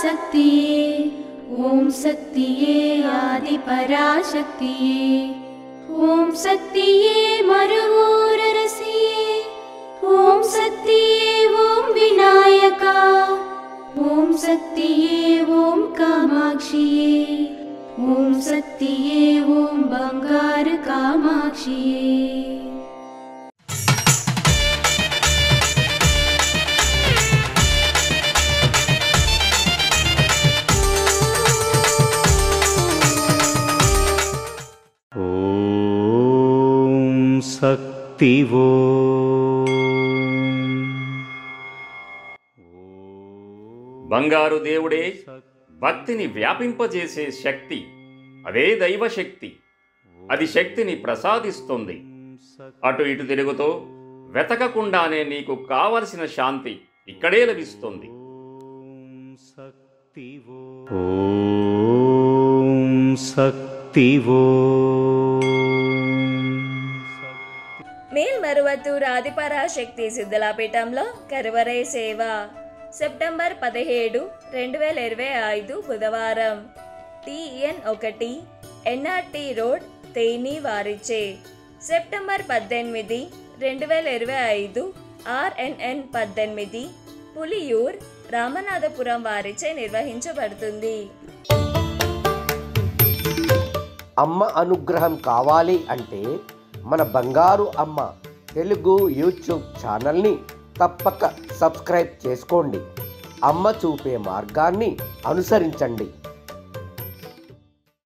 शक्तिये ओम शक्तिये आदि पराशक्तिये ओम शक्तिये मरुवोररसिये ओम शक्तिये ओम विनायका ओम शक्तिये ओम कामाक्षिये ओम शक्तिये ओम बंगार कामाक्षिये। शक्ति वो బంగారు దేవుడే భక్తిని వ్యాపింపజేసే శక్తి, అదే దైవశక్తి. అది శక్తిని ప్రసాదిస్తుంది. అటు ఇటు తిరుగుతో వెతకకుండానే నీకు కావలసిన శాంతి ఇక్కడే లభిస్తుంది. ఓం శక్తి वो మేల్మరువత్తూరు ఆదిపరాశక్తి సిద్ధలాపీఠంలో కరువరై సేవ సెప్టెంబర్ 17, 2025 బుధవారం. TN1 NRT రోడ్ తేని వారిచే. సెప్టెంబర్ 18, 2025 RNN 18 పులియూర్ రామనాథపురం వారిచే నిర్వహించబడుతుంది. అమ్మ అనుగ్రహం కావాలి అంటే మన బంగారు అమ్మ తెలుగు యూట్యూబ్ ఛానల్ని తప్పక సబ్స్క్రైబ్ చేసుకోండి. అమ్మ చూపే మార్గాన్ని అనుసరించండి.